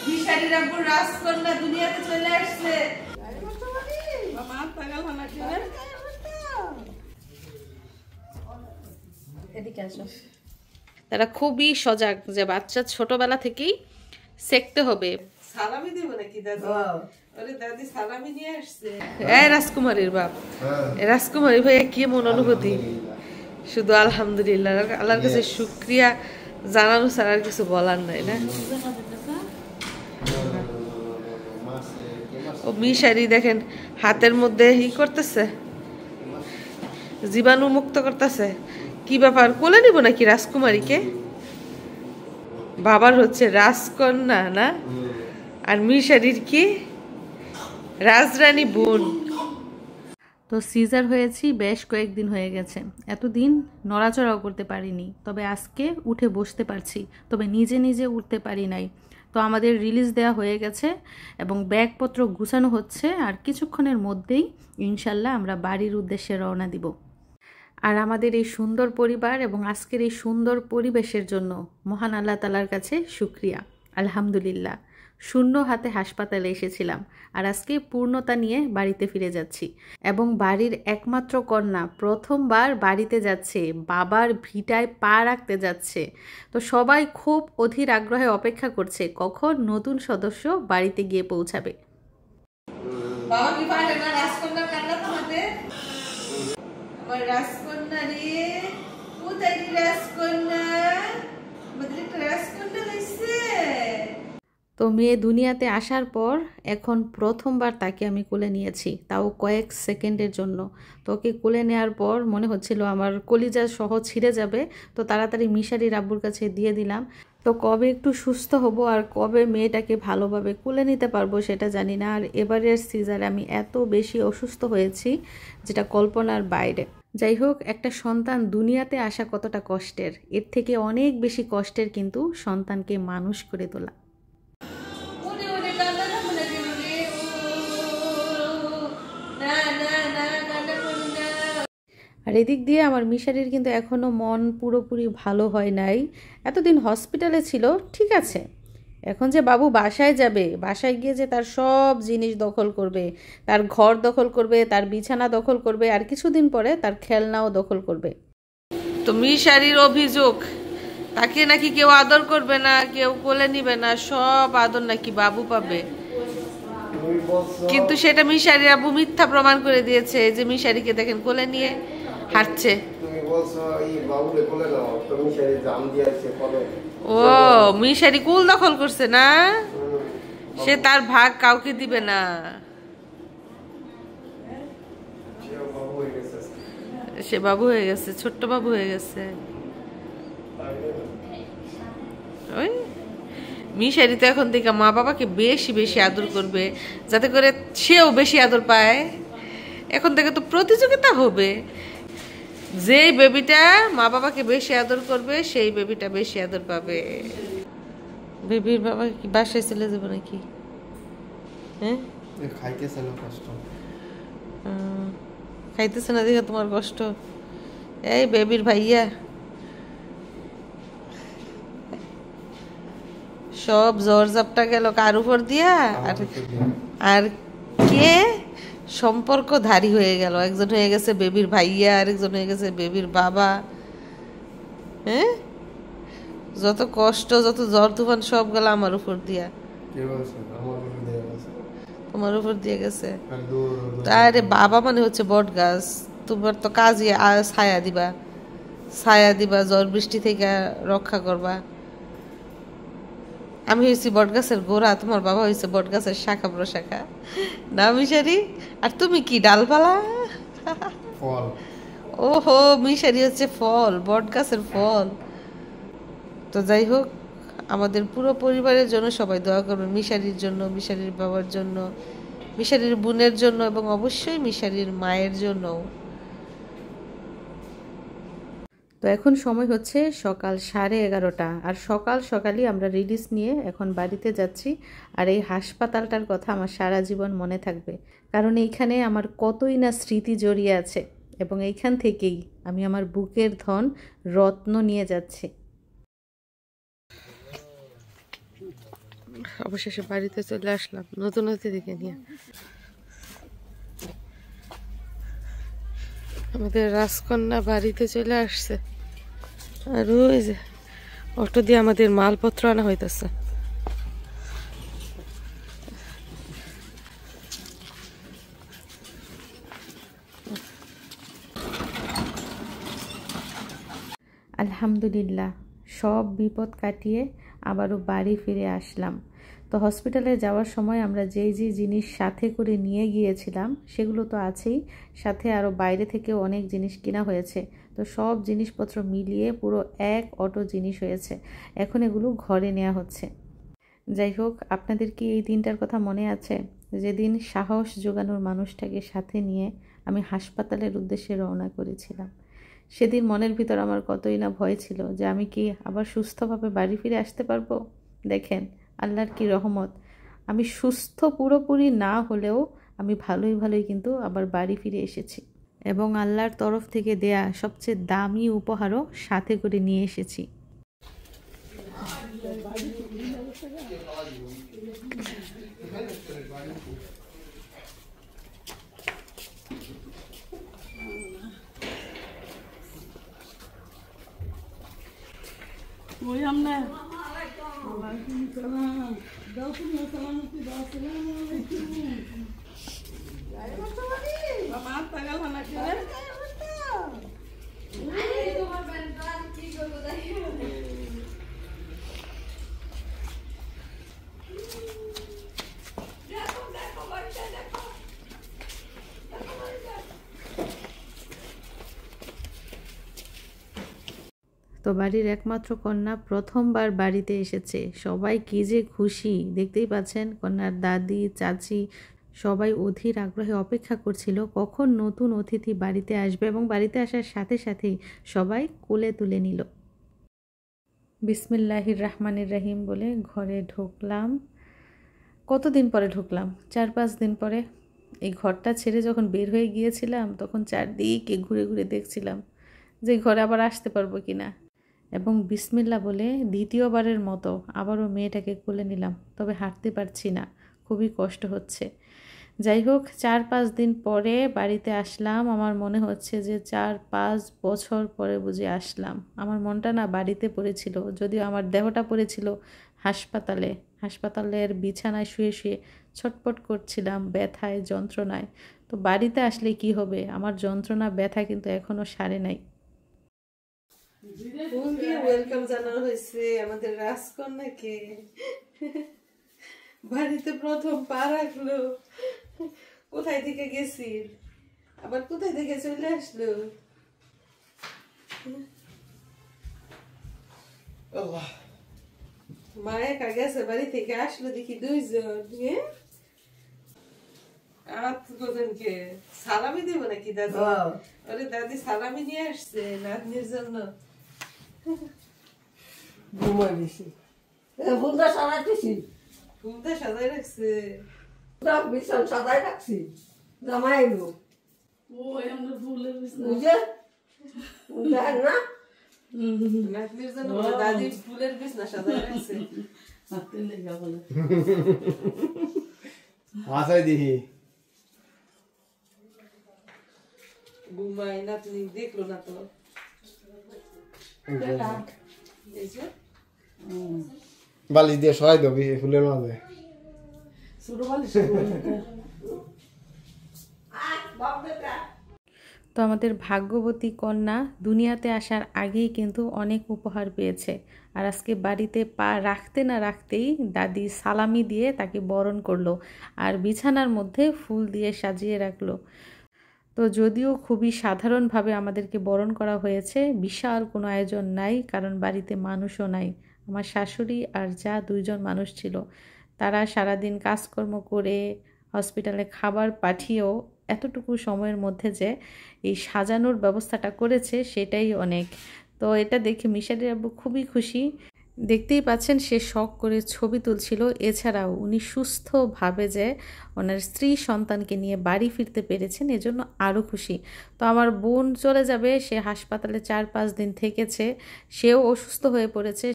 মিশারি রাব্বুর রাজকন্যা দুনিয়াতে চলে আসছে। এদিকে আসো। তারা খুবই সজাগ যে বাচ্চা ছোটবেলা থেকেই শিখতে হবে। সালামি দেব নাকি দাদু? আরে দাদি সালামি নিয়ে আসছে। এই রাজকুমারীর বাপ, রাজকুমারী ভাইয়া কেমন অনুভূতি? শুধু আলহামদুলিল্লাহ, আল্লাহর কাছে শুকরিয়া জানানো ছাড়া আর কিছু বলার নাই না। ও মিশারি দেখেন হাতের মধ্যে ই করতেছে, জীবাণু মুক্ত করতেছে। কি ব্যাপার, কোলে নিব নাকি রাজকুমারীকে? বাবার হচ্ছে রাজকন্যা না, আর মিশারির কি রাজরানী বোন। তো সিজার হয়েছি বেশ কয়েকদিন হয়ে গেছে, এতদিন নড়াচড়াও করতে পারিনি, তবে আজকে উঠে বসতে পারছি, তবে নিজে নিজে উঠতে পারি নাই। তো আমাদের রিলিজ দেওয়া হয়ে গেছে এবং ব্যাগপত্র গুছানো হচ্ছে, আর কিছুক্ষণের মধ্যেই ইনশাল্লাহ আমরা বাড়ির উদ্দেশ্যে রওনা দিব। আর আমাদের এই সুন্দর পরিবার এবং আজকের এই সুন্দর পরিবেশের জন্য মহান আল্লাহ তাআলার কাছে শুকরিয়া, আলহামদুলিল্লাহ। শূন্য হাতে হাসপাতালে এসেছিলাম, আর আজকে পূর্ণতা নিয়ে বাড়িতে ফিরে যাচ্ছি। এবং বাড়ির একমাত্র কন্যা প্রথমবার বাড়িতে যাচ্ছে, বাবার ভিটায় পা রাখতে যাচ্ছে। তো সবাই খুব অধীর আগ্রহে অপেক্ষা করছে কখন নতুন সদস্য বাড়িতে গিয়ে পৌঁছাবে। বাবা কি পারে না রাজকন্যার কান্না থামাতে? আমার রাজকন্যা রে, কোথায় রাজকন্যা? আমাদের একটা রাজকন্যা হইছে। তো মেয়ে দুনিয়াতে আসার পর এখন প্রথমবার তাকে আমি কোলে নিয়েছি, তাও কয়েক সেকেন্ডের জন্য। তো ওকে কোলে নেওয়ার পর মনে হচ্ছিল আমার কলিজা সহ ছিঁড়ে যাবে, তো তাড়াতাড়ি মিশারির আব্বুর কাছে দিয়ে দিলাম। তো কবে একটু সুস্থ হব আর কবে মেয়েটাকে ভালোভাবে কোলে নিতে পারবো সেটা জানি না। আর এবারের সিজারে আমি এত বেশি অসুস্থ হয়েছি যেটা কল্পনার বাইরে। যাই হোক, একটা সন্তান দুনিয়াতে আসা কতটা কষ্টের, এর থেকে অনেক বেশি কষ্টের কিন্তু সন্তানকে মানুষ করে তোলা। আর এদিক দিয়ে আমার মিশারির কিন্তু এখনও মন পুরোপুরি ভালো হয় নাই। এতদিন হসপিটালে ছিল, ঠিক আছে, এখন যে বাবু বাসায় যাবে, বাসায় গিয়ে যে তার সব জিনিস দখল করবে, তার ঘর দখল করবে, তার বিছানা দখল করবে, আর কিছুদিন পরে তার খেলনাও দখল করবে। তো মিশারির অভিযোগ তাকে নাকি কেউ আদর করবে না, কেউ কোলে নিবে না, সব আদর নাকি বাবু পাবে। কিন্তু সেটা মিশারির আব্বু মিথ্যা প্রমাণ করে দিয়েছে। যে মিশারিকে দেখেন কোলে নিয়ে হাঁটছে। ও মিশারি কুল দখল করছে না, সে তার ভাগ কাউকে দিবে না। সে বাবু হয়ে গেছে, ছোট্ট বাবু হয়ে গেছে। ওই মিশারি তো এখন থেকে মা বাবাকে বেশি বেশি আদর করবে, যাতে করে সেও বেশি আদর পায়। এখন থেকে তো প্রতিযোগিতা হবে, যেই বেবিটা মা বাবাকে বেশি আদর করবে সেই বেবিটা বেশি আদর পাবে। বেবির বাবা কি বাসায় চলে যাবে নাকি? হ্যাঁ, খাইতেছে না দেখে তোমার কষ্ট। এই বেবির ভাইয়া সব জ্বর জাপটা গেল কার উপর দিয়া, আর কে সম্পর্কধারী হয়ে গেল। একজন হয়ে গেছে বেবির ভাইয়া, আরেকজন হয়ে গেছে বেবির বাবা। হ্যাঁ, যত কষ্ট, যত জ্বর তুফান সব গেল আমার উপর দিয়া। তোমার উপর দিয়ে গেছে। আরে বাবা মানে হচ্ছে বট গাছ, তোমার তো কাজই ছায়া দিবা, ছায়া দিবা, ঝড় বৃষ্টি থেকে রক্ষা করবা। আমি হয়েছি বট গাছের গোড়া, তোমার বাবা হয়েছে বট গাছের শাখা প্রশাখা না মিশারি? আর তুমি কি ডালপালা? ওহো, মিশারি হচ্ছে ফল, বট গাছের ফল। তো যাই হোক, আমাদের পুরো পরিবারের জন্য সবাই দোয়া করবেন, মিশারির জন্য, মিশারির বাবার জন্য, মিশারির বোনের জন্য, এবং অবশ্যই মিশারির মায়ের জন্য। তো এখন সময় হচ্ছে সকাল 11:30, আর সকাল সকালই আমরা রিলিজ নিয়ে এখন বাড়িতে যাচ্ছি। আর এই হাসপাতালটার কথা আমার সারা জীবন মনে থাকবে, কারণ এইখানে আমার কতই না স্মৃতি জড়িয়ে আছে, এবং এইখান থেকেই আমি আমার বুকের ধন রত্ন নিয়ে যাচ্ছি। অবশেষে বাড়িতে চলে আসলাম নতুন অতিথিকে নিয়ে। আমাদের রাজকন্যা বাড়িতে চলে আসছে, আর ওই যে অটো দিয়ে আমাদের মালপত্র আনা হইতেছে। আলহামদুলিল্লাহ, সব বিপদ কাটিয়ে আবারও বাড়ি ফিরে আসলাম। তো হসপিটালে যাওয়ার সময় আমরা যেই জিনিস সাথে করে নিয়ে গিয়েছিলাম সেগুলো তো আছেই, সাথে আরও বাইরে থেকে অনেক জিনিস কিনা হয়েছে। তো সব জিনিসপত্র মিলিয়ে পুরো এক অটো জিনিস হয়েছে। এখন এগুলো ঘরে নেওয়া হচ্ছে। যাই হোক, আপনাদের কি এই দিনটার কথা মনে আছে, যেদিন সাহস জোগানোর মানুষটাকে সাথে নিয়ে আমি হাসপাতালের উদ্দেশ্যে রওনা করেছিলাম? সেদিন মনের ভিতর আমার কতই না ভয় ছিল যে আমি কি আবার সুস্থভাবে বাড়ি ফিরে আসতে পারবো। দেখেন আল্লাহর কি রহমত, আমি সুস্থ পুরোপুরি না হলেও আমি ভালোই কিন্তু আবার বাড়ি ফিরে এসেছি, এবং আল্লাহর তরফ থেকে দেয়া সবচেয়ে দামি উপহারও সাথে করে নিয়ে এসেছি। তো বাড়ির একমাত্র কন্যা প্রথমবার বাড়িতে এসেছে, সবাই কি যে খুশি দেখতেই পাচ্ছেন। কন্যার দাদি, চাচি সবাই অধীর আগ্রহে অপেক্ষা করছিল কখন নতুন অতিথি বাড়িতে আসবে, এবং বাড়িতে আসার সাথে সাথেই সবাই কোলে তুলে নিল। বিসমিল্লাহির রহমানির রহিম বলে ঘরে ঢুকলাম। কতদিন পরে ঢুকলাম? 4-5 দিন পরে। এই ঘরটা ছেড়ে যখন বের হয়ে গিয়েছিলাম তখন চারদিকে ঘুরে ঘুরে দেখছিলাম যে ঘরে আবার আসতে পারবো কিনা, এবং বিসমিল্লাহ বলে দ্বিতীয়বারের মতো আবারও মেয়েটাকে কোলে নিলাম। তবে হাঁটতে পারছি না, খুবই কষ্ট হচ্ছে। যাই হোক, 4-5 দিন পরে বাড়িতে আসলাম। আমার মনে হচ্ছে যে 4-5 বছর পরে বুঝে আসলাম। আমার মনটা না বাড়িতে পড়েছিল, যদিও আমার দেহটা পড়েছিল হাসপাতালে। হাসপাতালের বিছানায় শুয়ে শুয়ে ছটপট করছিলাম ব্যথায়, যন্ত্রণায়। তো বাড়িতে আসলে কি হবে, আমার যন্ত্রণা ব্যথা কিন্তু এখনো সারে নাই। ফুল দিয়ে ওয়েলকাম জানানো হয়েছে আমাদের রাজকন্যাকে। বাড়িতে প্রথম পা রাখলো। কোথায় থেকে গেছি, আবার কোথায় থেকে চলে আসলো। মা একা গেছে, বাড়ি থেকে আসলো দেখি 2 জন। আত্মজনকে সালামি দেবো নাকি দাদা? আরে দাদি সালামি নিয়ে আসছে নাতনির জন্য। ফুলটা সাজাইতেছি, ফুলটা সাজাই রাখছে। বিছান সাজাই রাখছি, জামাই এলো বুঝে দেখেন না। নাতনির জন্য দাদি ফুলের বিছনা সাজাই রাখছে। আসাই দিহি ঘুমাই, নাতনি দেখলো না তো। এই যে বালিশ দিয়ে সহায় দেবি ফুলের মাঝে। তো আমাদের ভাগ্যবতী কন্যা দুনিয়াতে আসার আগেই কিন্তু অনেক উপহার পেয়েছে, আর আজকে বাড়িতে পা রাখতে না রাখতেই দাদি সালামি দিয়ে তাকে বরণ করলো, আর বিছানার মধ্যে ফুল দিয়ে সাজিয়ে রাখলো। তো যদিও খুবই সাধারণভাবে আমাদেরকে বরণ করা হয়েছে, বিশাল কোনো আয়োজন নাই, কারণ বাড়িতে মানুষও নাই। আমার শাশুড়ি আর যা 2 জন মানুষ ছিল, তারা সারাদিন কাজকর্ম করে হসপিটালে খাবার পাঠিয়েও এতটুকু সময়ের মধ্যে যে এই সাজানোর ব্যবস্থাটা করেছে সেটাই অনেক। তো এটা দেখে মিশারির আব্বু খুবই খুশি। দেখতেই পাচ্ছেন সে শখ করে ছবি তুলছিল। এছাড়াও উনি সুস্থভাবে যে ওনার স্ত্রী সন্তানকে নিয়ে বাড়ি ফিরতে পেরেছেন এজন্য আরও খুশি। তো আমার বোন চলে যাবে, সে হাসপাতালে 4-5 দিন থেকেছে, সেও অসুস্থ হয়ে পড়েছে।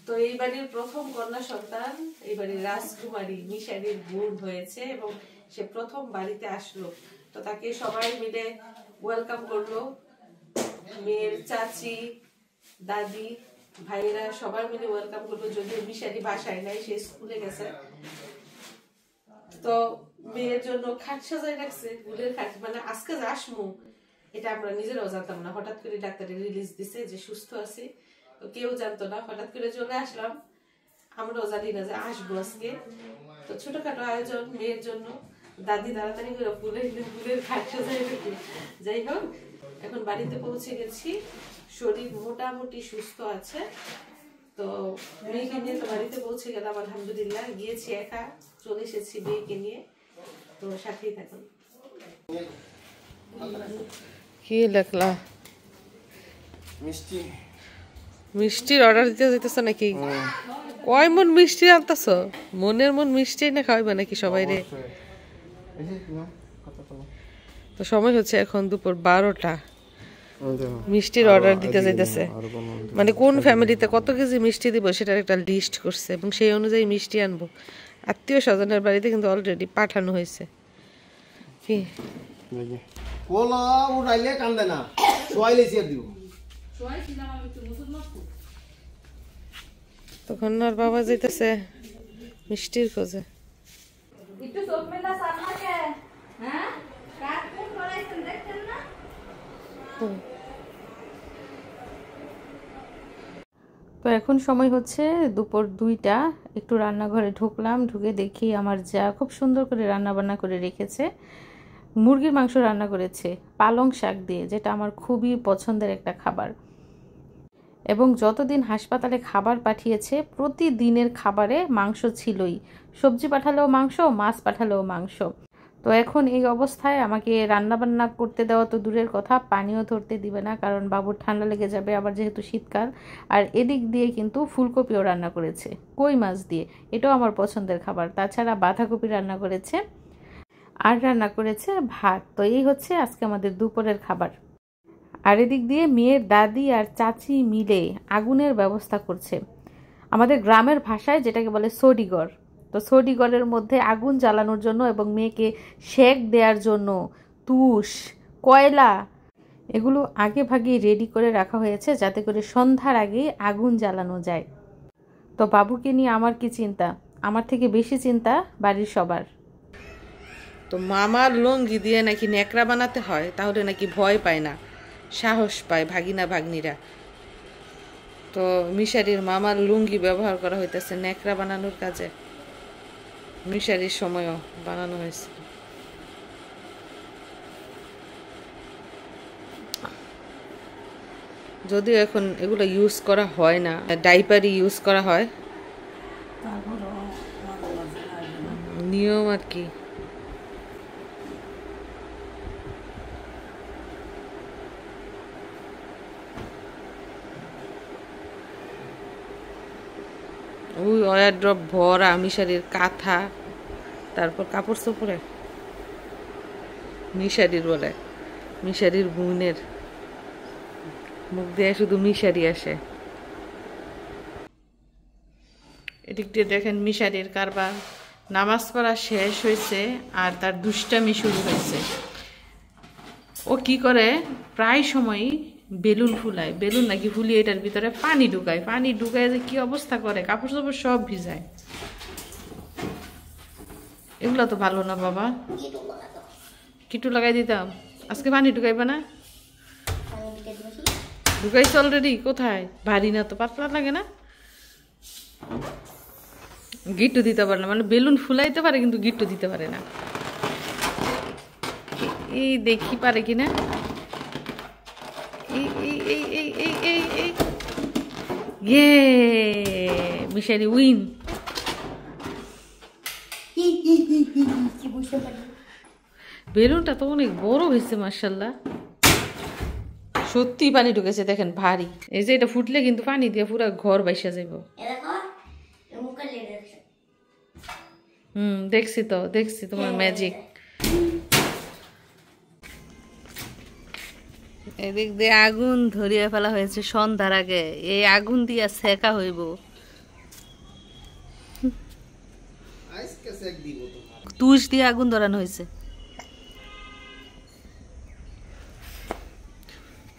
তো এই বাড়ির প্রথম কন্যা সন্তান এই বাড়ির রাজকুমারী মিশারির বোন হয়েছে এবং সে প্রথম বাড়িতে আসলো। তো তাকে সবাই মিলে ওয়েলকাম করলো, মেয়ের চাচি, দাদি, ভাইরা সবাই মিলে ওয়েলকাম করলো। যদিও মিশারি বাসায় নাই, সে স্কুলে গেছে। তো মেয়ের জন্য খাট সাজাই রাখছে, ফুলের খাট। মানে আজকে যে আসমু এটা আমরা নিজেরাও জানতাম না, হঠাৎ করে ডাক্তারে রিলিজ দিছে যে সুস্থ আছি। তো কেউ জানতো না, হঠাৎ করে চলে আসলাম, আমরাও জানি না যে আসবো আজকে। তো ছোটখাটো আয়োজন মেয়ের জন্য, দাদি তাড়াতাড়ি করে ফুলের খাট সাজাই রেখে। যাই হোক, এখন বাড়িতে পৌঁছে গেছি, শরীর মোটামুটি সুস্থ আছে। তো মেয়েকে নিয়ে তো বাড়িতে পৌঁছে গেলাম আলহামদুলিল্লাহ। গিয়েছি একা, চলে এসেছি মেয়েকে নিয়ে। তো সাথেই থাকুন। কি লেখলা? মিষ্টি মিষ্টির অর্ডার দিতে যাইতেছ নাকি? কয় মন মিষ্টি আনতেছ? মনের মন মিষ্টি না খাওয়াইবে নাকি সবাই রে? তো সময় হচ্ছে এখন দুপুর 12টা। মিষ্টির অর্ডার দিতে যাইতেছে। মানে কোন ফ্যামিলিতে কত কেজি মিষ্টি দিব সেটার একটা লিস্ট করছে এবং সেই অনুযায়ী মিষ্টি আনবো। আত্মীয় স্বজনের বাড়িতে কিন্তু অলরেডি পাঠানো হয়েছে। কি কোলা উড়াইলে কান্দে না, সোয়াইলে সিয়ার দিব। তখন আর বাবা যাইতেছে মিষ্টির খোঁজে। একটু চোখ মেলা সামনে, হ্যাঁ কাজ কোন করাইছেন দেখছেন না? তো এখন সময় হচ্ছে দুপুর 2টা। একটু রান্নাঘরে ঢুকলাম, ঢুকে দেখি আমার যা খুব সুন্দর করে রান্না বান্না করে রেখেছে। মুরগির মাংস রান্না করেছে পালং শাক দিয়ে, যেটা আমার খুবই পছন্দের একটা খাবার। এবং যতদিন হাসপাতালে খাবার পাঠিয়েছে প্রতিদিনের খাবারে মাংস ছিলই। সবজি পাঠালেও মাংস, মাছ পাঠালেও মাংস। তো এখন এই অবস্থায় আমাকে রান্নাবান্না করতে দেওয়া তো দূরের কথা, পানিও ধরতে দিবে না, কারণ বাবুর ঠান্ডা লেগে যাবে, আবার যেহেতু শীতকাল। আর এদিক দিয়ে কিন্তু ফুলকপিও রান্না করেছে কই মাছ দিয়ে, এটাও আমার পছন্দের খাবার। তাছাড়া বাঁধাকপি রান্না করেছে আর রান্না করেছে ভাত। তো এই হচ্ছে আজকে আমাদের দুপুরের খাবার। আর এদিক দিয়ে মেয়ের দাদি আর চাচি মিলে আগুনের ব্যবস্থা করছে। আমাদের গ্রামের ভাষায় যেটাকে বলে সডিগড়। তো সডিগড়ের মধ্যে আগুন জ্বালানোর জন্য এবং মেয়েকে সেক দেওয়ার জন্য তুষ, কয়লা এগুলো আগে ভাগে রেডি করে রাখা হয়েছে, যাতে করে সন্ধ্যার আগে আগুন জ্বালানো যায়। তো বাবুকে নিয়ে আমার কি চিন্তা, আমার থেকে বেশি চিন্তা বাড়ির সবার। তো মামার লুঙ্গি দিয়ে নাকি ন্যাকড়া বানাতে হয়, তাহলে নাকি ভয় পায় না, সাহস পায় ভাগিনা ভাগ্নিরা। তো মিশারির মামার লুঙ্গি ব্যবহার করা হইতেছে ন্যাকড়া বানানোর কাজে। মিশারির সময়ও বানানো হয়েছে। যদিও এখন এগুলো ইউজ করা হয় না, ডাইপারই ইউজ করা হয়, নিয়ম আর কি। ওই ওয়ারড্রপ ভরা মিশারির কাঁথা, তারপর কাপড় চোপড়ে। মিশারির বলে, মিশারির বোনের মুখ দিয়ে শুধু মিশারি আসে। এদিক দিয়ে দেখেন মিশারির কারবার। নামাজ পড়া শেষ হয়েছে আর তার দুষ্টামি শুরু হয়েছে। ও কি করে, প্রায় সময়ই বেলুন ফুলায়, বেলুন নাকি ফুলিয়ে এটার ভিতরে পানি ঢুকায়, পানি ঢুকায় যে কি অবস্থা করে, কাপড় চাপড় সব ভিজায়। এগুলো তো ভালো না বাবা, কিটু লাগাই দিতাম। আজকে পানি ঢুকাইবা না? ঢুকাইছে অলরেডি। কোথায়? ভারী না তো, পাতলা লাগে না? গিট্টু দিতে পারে না, মানে বেলুন ফুলাইতে পারে কিন্তু গিট্টু দিতে পারে না। এই দেখি পারে কিনা। মিশারি উইন। বেলুনটা তো অনেক বড় হয়েছে মাশাআল্লাহ। সত্যি পানি ঢুকেছে, দেখেন ভারী। এই যে এটা ফুটলে কিন্তু পানি দিয়ে পুরো ঘর বাইসা যাইব। দেখছি তো, দেখছি তোমার ম্যাজিক। এদিক দিয়ে আগুন ধরিয়ে ফেলা হয়েছে সন্ধ্যার আগে। এই আগুন দিয়া সেকা হইব, সেক দিব তোমার তুষ দিয়ে আগুন ধরানো হয়েছে।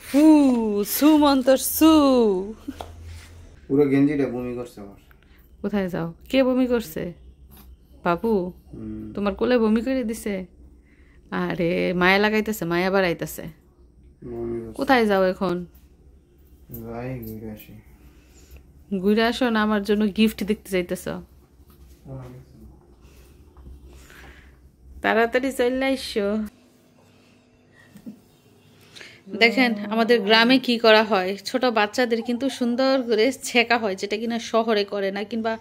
ফু সুমন্তর সু। পুরো গেঞ্জিটা বমি করছে আমার। কোথায় যাও? কে বমি করছে? বাবু তোমার কোলে বমি করে দিছে? আরে মায়া লাগাইতেছে, মায়া বাড়াইতেছে। বমি করছে। কোথায় যাও এখন? যাই ঘুরে আসি। ঘুরে আসো না আমার জন্য গিফট দেখতে যাইতেছ? তাড়াতাড়ি চলে আইসো। দেখেন আমাদের গ্রামে কি করা হয়, ছোট বাচ্চাদের কিন্তু সুন্দর করে ছেঁকা হয়, যেটা কিনা শহরে করে না, কিংবা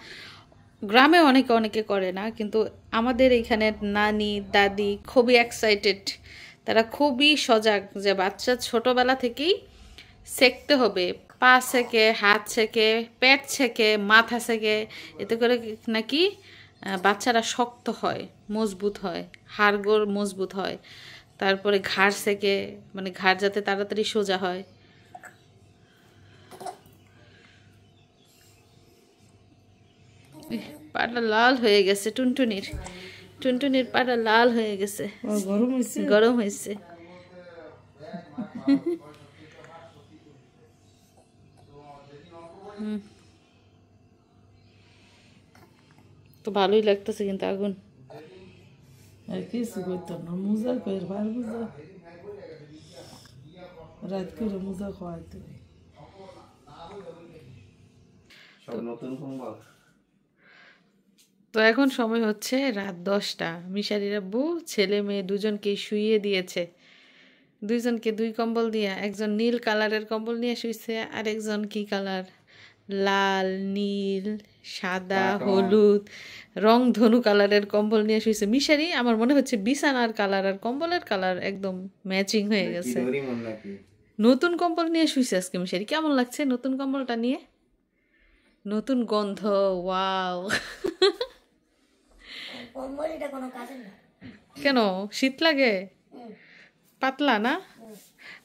গ্রামে অনেকে অনেকে করে না, কিন্তু আমাদের এইখানে নানি দাদি খুবই এক্সাইটেড, তারা খুবই সজাগ যে বাচ্চা ছোটবেলা থেকেই সেঁকতে হবে। পা সেঁকে, হাত সেঁকে, পেট সেঁকে, মাথা সেঁকে, এতে করে নাকি বাচ্চারা শক্ত হয়, মজবুত হয়, হাড়গোড় মজবুত হয়। তারপরে ঘাড় সেঁকে, মানে ঘাড় যাতে তাড়াতাড়ি সোজা হয়। পাটা লাল হয়ে গেছে টুনটুনির, টুনটুনির পাটা লাল হয়ে গেছে, গরম হয়েছে। গরম হয়েছে। তো ভালোই লাগতেছে কিন্তু আগুন। আর কিছু করতাম না, মোজা করে ভার মোজা রাত করে মোজা খাওয়াইতে হয়। সব নতুন কম্বল। তো এখন সময় হচ্ছে রাত 10টা। মিশারির আব্বু ছেলে মেয়ে দুজনকে শুইয়ে দিয়েছে, দুইজনকে দুই কম্বল দিয়া, একজন নীল কালারের কম্বল নিয়ে শুইছে, আর একজন কি কালার, লাল, নীল, সাদা, হলুদ, রং ধনু কালারের কম্বল নিয়ে শুইছে। মিশারি আমার মনে হচ্ছে বিছানার কালার আর কম্বলের কালার একদম ম্যাচিং হয়ে গেছে। নতুন কম্বল নিয়ে শুইছে আজকে মিশারি। কেমন লাগছে নতুন কম্বলটা নিয়ে? নতুন গন্ধ, ওয়াও। কেন শীত লাগে? পাতলা না?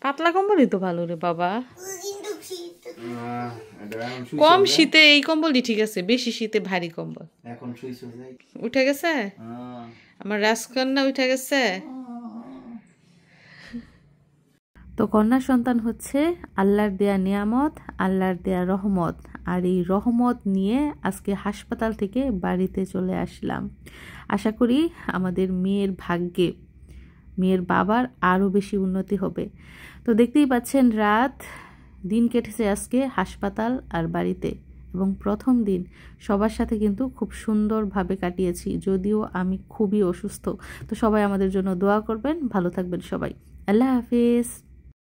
পাতলা কম্বলই তো ভালো রে বাবা। কম শীতে এই কম্বলই ঠিক আছে, বেশি শীতে ভারী কম্বল। এখন শুইছো যাই। উঠে গেছে আমার রাজকন্যা, উঠে গেছে। তো কন্যা সন্তান হচ্ছে আল্লাহর দেয়া নিয়ামত, আল্লাহর দেয়া রহমত। আর এই রহমত নিয়ে আজকে হাসপাতাল থেকে বাড়িতে চলে আসলাম। আশা করি আমাদের মেয়ের ভাগ্যে, মেয়ের বাবার আরও বেশি উন্নতি হবে। তো দেখতেই পাচ্ছেন রাত দিন কেটেছে আজকে হাসপাতাল আর বাড়িতে, এবং প্রথম দিন সবার সাথে কিন্তু খুব সুন্দরভাবে কাটিয়েছি, যদিও আমি খুবই অসুস্থ। তো সবাই আমাদের জন্য দোয়া করবেন, ভালো থাকবেন সবাই। আল্লাহ হাফিজ।